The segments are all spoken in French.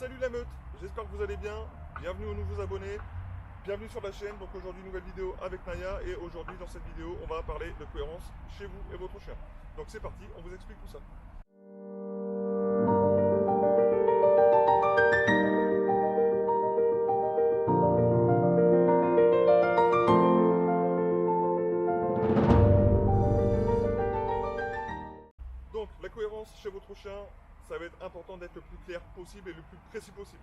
Salut la meute, j'espère que vous allez bien, bienvenue aux nouveaux abonnés, bienvenue sur la chaîne. Donc aujourd'hui nouvelle vidéo avec Naya, et aujourd'hui dans cette vidéo on va parler de cohérence chez vous et votre chien. Donc c'est parti, on vous explique tout ça. Donc la cohérence chez votre chien, ça va être important d'être le plus clair possible et le plus précis possible.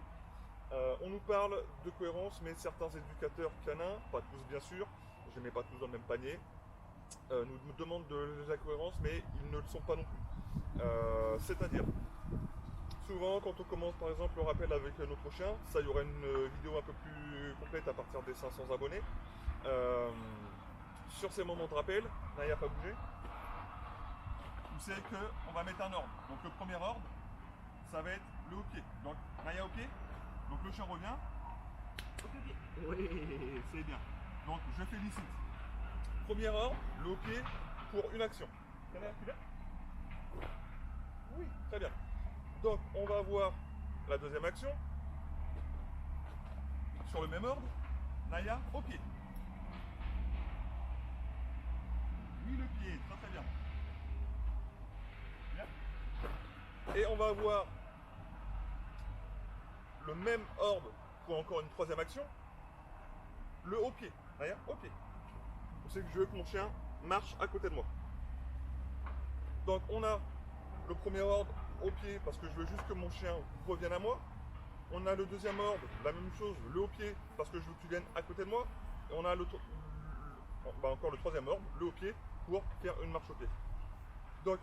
On nous parle de cohérence, mais certains éducateurs canins, pas tous bien sûr, je ne mets pas tous dans le même panier, nous demandent de la cohérence, mais ils ne le sont pas non plus. C'est-à-dire, souvent quand on commence par exemple le rappel avec notre chien, ça y aura une vidéo un peu plus complète à partir des 500 abonnés. Sur ces moments de rappel, Naya pas bougé. Vous savez qu'on va mettre un ordre. Donc le premier ordre, ça va être le haut pied. Donc Naya au pied. Donc le chien revient. Au pied. Oui, c'est bien. Donc je félicite. Premier ordre, le haut pied pour une action. Naya, tu viens? Oui, très bien. Donc on va voir la deuxième action. Sur le même ordre, Naya au pied. Oui, le pied, très très bien. Et on va avoir le même ordre pour encore une troisième action, le haut pied. Naya, au pied. C'est que je veux que mon chien marche à côté de moi. Donc on a le premier ordre au pied parce que je veux juste que mon chien revienne à moi. On a le deuxième ordre, la même chose, le haut pied parce que je veux que tu viennes à côté de moi. Et on a encore le troisième ordre, le haut pied pour faire une marche au pied. Donc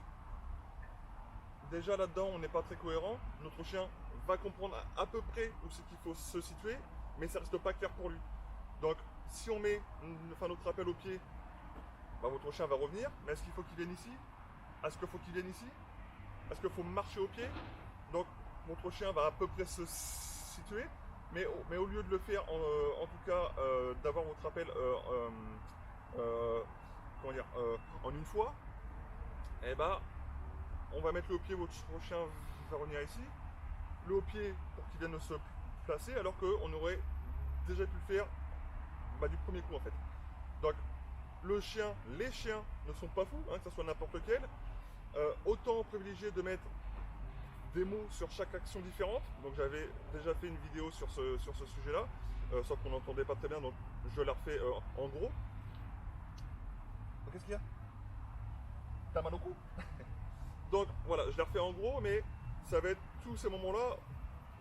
déjà là-dedans on n'est pas très cohérent. Notre chien va comprendre à peu près où c'est qu'il faut se situer, mais ça reste pas clair pour lui. Donc si on met notre rappel au pied, bah, votre chien va revenir, mais est-ce qu'il faut qu'il vienne ici? Est-ce qu'il faut qu'il vienne ici? Est-ce qu'il faut marcher au pied? Donc votre chien va à peu près se situer, mais au lieu de le faire en tout cas d'avoir votre rappel comment dire, en une fois, et bah on va mettre le haut pied, votre chien va revenir ici, le haut pied pour qu'il vienne se placer, alors qu'on aurait déjà pu le faire du premier coup en fait. Donc le chien, les chiens ne sont pas fous, hein, que ce soit n'importe lequel. Autant privilégier de mettre des mots sur chaque action différente. Donc j'avais déjà fait une vidéo sur ce sujet-là, sauf qu'on n'entendait pas très bien, donc je la refais en gros. Qu'est-ce qu'il y a? T'as mal au cou? Donc voilà, je la refais en gros, mais ça va être tous ces moments-là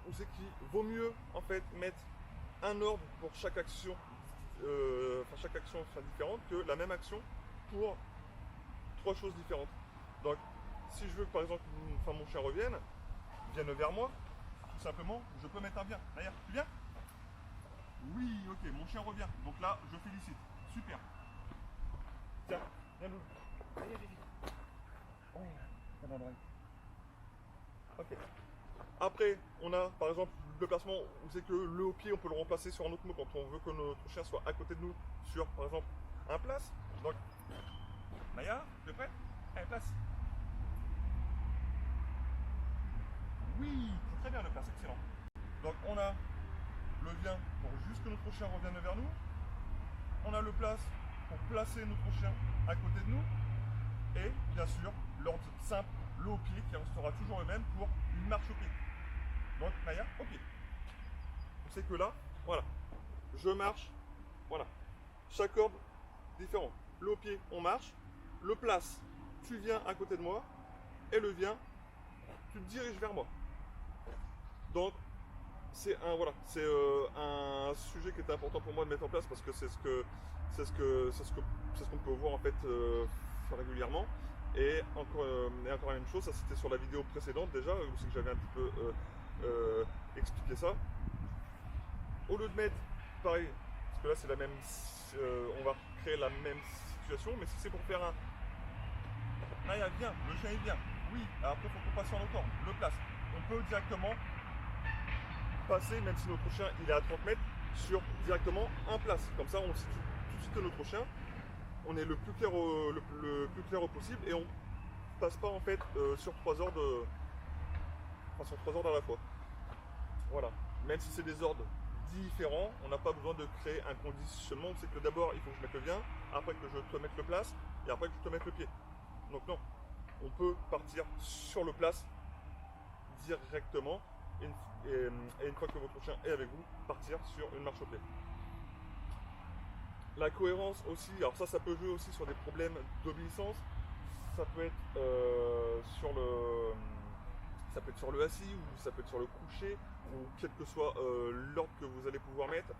où c'est qu'il vaut mieux en fait mettre un ordre pour chaque action, chaque action différente, que la même action pour trois choses différentes. Donc si je veux que par exemple mon chien vienne vers moi, tout simplement, je peux mettre un bien. D'ailleurs, tu viens? Oui, ok, mon chien revient. Donc là, je félicite. Super. Tiens, viens nous. Allez, vite. Oh, t'as mal l'oreille. Ok. Après, on a par exemple le placement où c'est que le haut pied, on peut le remplacer sur un autre mot quand on veut que notre chien soit à côté de nous sur par exemple un place. Donc, Naya, tu es prête? Allez, place. Oui, c'est très bien le place, excellent. Donc on a le vient pour juste que notre chien revienne vers nous. On a le place pour placer notre chien à côté de nous. Et bien sûr, l'ordre simple, le haut pied qui restera toujours le même pour une marche au pied. Donc Naya, au pied. On sait que là, voilà, je marche, voilà. Chaque ordre différent. Le haut pied, on marche. Le place, tu viens à côté de moi. Et le vient, tu te diriges vers moi. Donc c'est un sujet qui est important pour moi de mettre en place parce que c'est ce qu'on peut voir en fait régulièrement. Et encore la même chose, ça c'était sur la vidéo précédente déjà, où c'est que j'avais un petit peu expliqué ça. Au lieu de mettre pareil, parce que là c'est la même, on va créer la même situation, mais si c'est pour faire un Naya vient, le chien il vient, oui, après il faut qu'on passe sur notre ordre, le place. On peut directement passer, même si notre chien il est à 30 mètres, sur directement un place. Comme ça, on situe tout de suite notre chien. On est le plus clair au possible et on passe pas en fait sur trois ordres à la fois. même si c'est des ordres différents, on n'a pas besoin de créer un conditionnement. C'est que d'abord il faut que je mette le lien, après que je te mette le place, et après que je te mette le pied. Donc non, on peut partir sur le place directement, et une fois que votre chien est avec vous, partir sur une marche au pied. La cohérence aussi, alors ça peut jouer aussi sur des problèmes d'obéissance. Ça peut être ça peut être sur le assis, ou ça peut être sur le couché, ou quel que soit l'ordre que vous allez pouvoir mettre.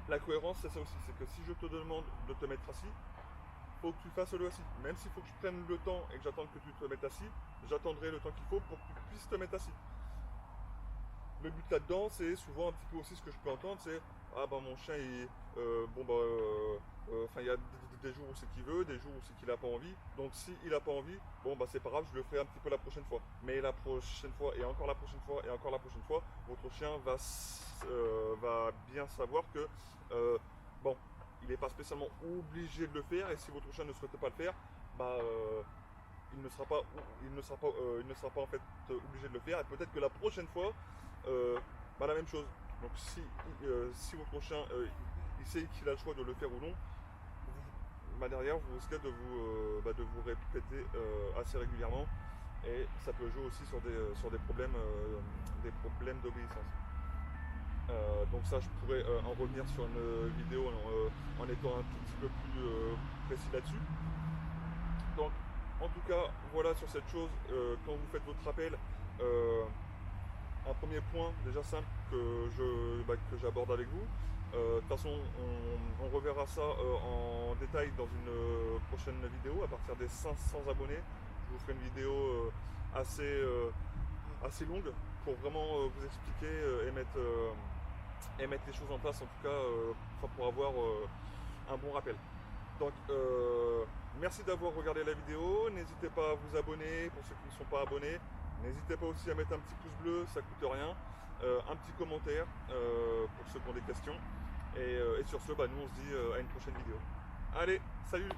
La cohérence, c'est ça aussi, c'est que si je te demande de te mettre assis, il faut que tu fasses le assis. Même s'il faut que je prenne le temps et que j'attende que tu te mettes assis, j'attendrai le temps qu'il faut pour que tu puisses te mettre assis. Le but là-dedans, c'est souvent un petit peu aussi ce que je peux entendre, c'est ah bah mon chien il il y a des jours où c'est qu'il veut, des jours où c'est qu'il n'a pas envie. Donc si il n'a pas envie, bon bah c'est pas grave, je le ferai un petit peu la prochaine fois. Mais la prochaine fois et encore la prochaine fois et encore la prochaine fois, votre chien va bien savoir que bon, il n'est pas spécialement obligé de le faire, et si votre chien ne souhaite pas le faire, bah il ne sera pas en fait obligé de le faire, et peut-être que la prochaine fois la même chose. Donc si votre chien il sait qu'il a le choix de le faire ou non, derrière vous risquez de vous répéter assez régulièrement, et ça peut jouer aussi sur des problèmes d'obéissance. Donc ça, je pourrais en revenir sur une vidéo en étant un tout petit peu plus précis là-dessus. Donc en tout cas, voilà sur cette chose, quand vous faites votre rappel, un premier point déjà simple que j'aborde avec vous. De toute façon, on reverra ça en détail dans une prochaine vidéo. À partir des 500 abonnés, je vous ferai une vidéo assez longue pour vraiment vous expliquer et mettre les choses en place, en tout cas pour avoir un bon rappel. Donc merci d'avoir regardé la vidéo, n'hésitez pas à vous abonner pour ceux qui ne sont pas abonnés, n'hésitez pas aussi à mettre un petit pouce bleu, ça coûte rien, un petit commentaire pour ceux qui ont des questions, et sur ce, nous on se dit à une prochaine vidéo. Allez, salut!